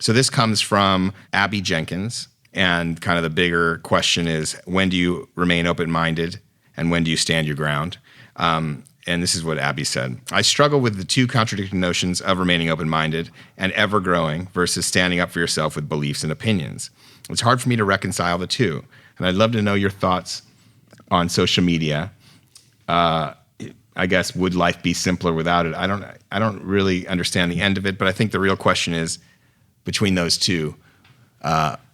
So this comes from Abby Jenkins. And kind of the bigger question is, when do you remain open-minded and when do you stand your ground? And this is what Abby said. I struggle with the two contradicting notions of remaining open-minded and ever-growing versus standing up for yourself with beliefs and opinions. It's hard for me to reconcile the two. And I'd love to know your thoughts on social media. I guess, would life be simpler without it? I don't really understand the end of it, but I think the real question is between those two,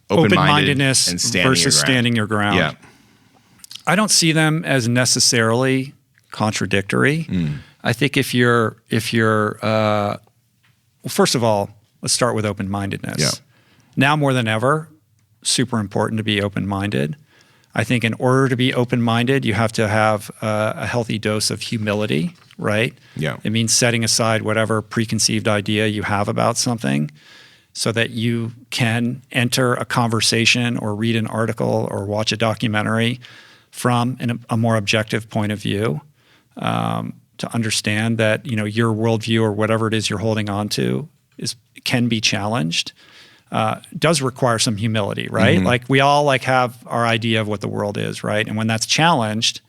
open-mindedness and versus standing your ground. Yeah. I don't see them as necessarily contradictory. I think if you're well, first of all, let's start with open-mindedness. Yeah. Now more than ever, super important to be open-minded. I think in order to be open-minded, you have to have a healthy dose of humility, right? Yeah. It means setting aside whatever preconceived idea you have about something so that you can enter a conversation or read an article or watch a documentary from a more objective point of view, to understand that, you know, your worldview or whatever it is you're holding on to can be challenged. Does require some humility, right? Mm-hmm. Like we all have our idea of what the world is, right? And when that's challenged,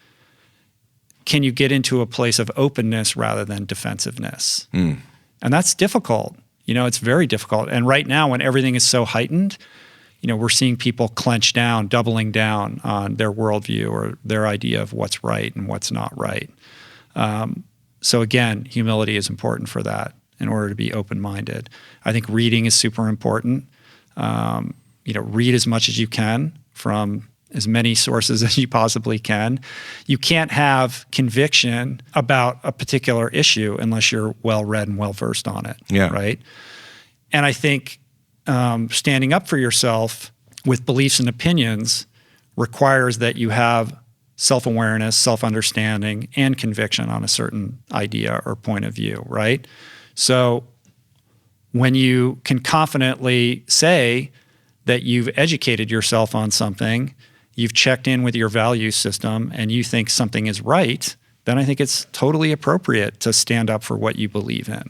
can you get into a place of openness rather than defensiveness? And that's difficult. You know, it's very difficult. And right now, when everything is so heightened, you know, we're seeing people clench down, doubling down on their worldview or their idea of what's right and what's not right. So again, humility is important for that in order to be open-minded. I think reading is super important. You know, read as much as you can from as many sources as you possibly can. You can't have conviction about a particular issue unless you're well-read and well-versed on it, right? And I think standing up for yourself with beliefs and opinions requires that you have self-awareness, self-understanding, and conviction on a certain idea or point of view, right? So when you can confidently say that you've educated yourself on something, you've checked in with your value system, and you think something is right, then I think it's totally appropriate to stand up for what you believe in.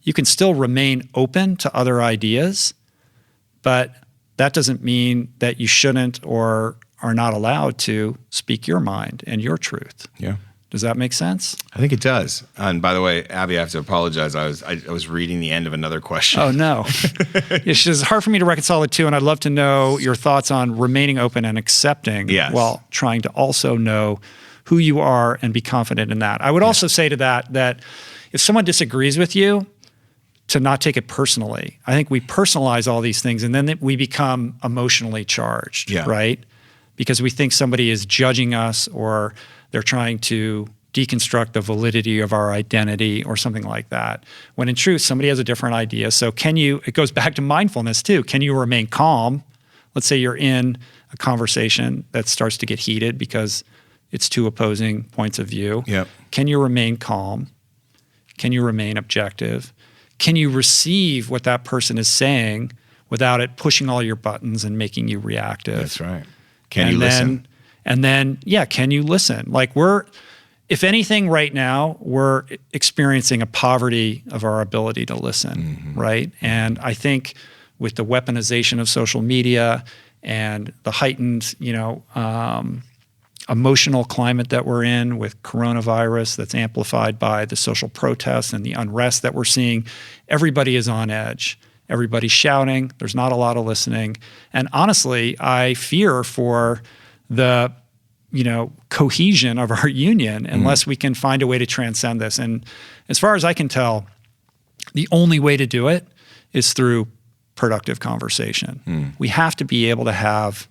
You can still remain open to other ideas, but that doesn't mean that you shouldn't or are not allowed to speak your mind and your truth. Yeah. Does that make sense? I think it does. And by the way, Abby, I have to apologize. I was reading the end of another question. Oh, no. It's hard for me to reconcile the two, and I'd love to know your thoughts on remaining open and accepting while trying to also know who you are and be confident in that. I would also say to that if someone disagrees with you, to not take it personally. I think we personalize all these things, and then we become emotionally charged, right? Because we think somebody is judging us or they're trying to deconstruct the validity of our identity or something like that. When in truth, somebody has a different idea. So it goes back to mindfulness too. Can you remain calm? Let's say you're in a conversation that starts to get heated because it's two opposing points of view. Can you remain calm? Can you remain objective? Can you receive what that person is saying without it pushing all your buttons and making you reactive? That's right. Can you listen? And then, can you listen? Like if anything right now, we're experiencing a poverty of our ability to listen, right? And I think with the weaponization of social media and the heightened, emotional climate that we're in with coronavirus that's amplified by the social protests and the unrest that we're seeing, everybody is on edge. Everybody's shouting. There's not a lot of listening. And honestly, I fear for the cohesion of our union unless we can find a way to transcend this. And as far as I can tell, the only way to do it is through productive conversation. We have to be able to have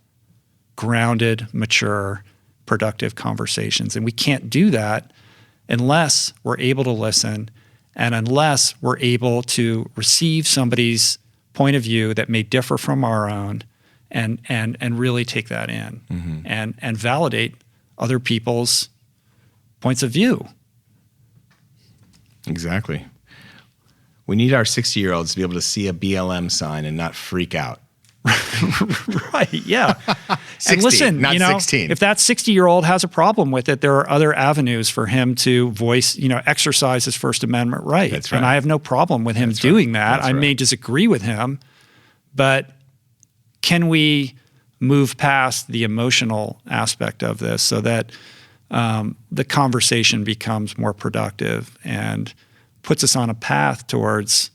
grounded, mature, productive conversations. And we can't do that unless we're able to listen and unless we're able to receive somebody's point of view that may differ from our own and really take that in and validate other people's points of view. Exactly. We need our 60-year-olds to be able to see a BLM sign and not freak out. Right, yeah. 60, and listen, not 16. If that 60-year-old has a problem with it, there are other avenues for him to voice, exercise his First Amendment right. That's right. And I have no problem with him doing that. I may disagree with him, But can we move past the emotional aspect of this so that the conversation becomes more productive and puts us on a path towards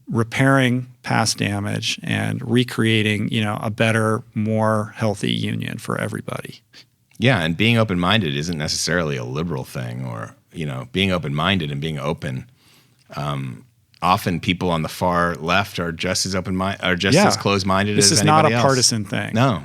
repairing past damage and recreating, a better, more healthy union for everybody? Yeah, and being open-minded isn't necessarily a liberal thing, or being open-minded and being open. Often people on the far left are just as open-minded, are just as closed-minded as This is anybody not a else. partisan thing. No.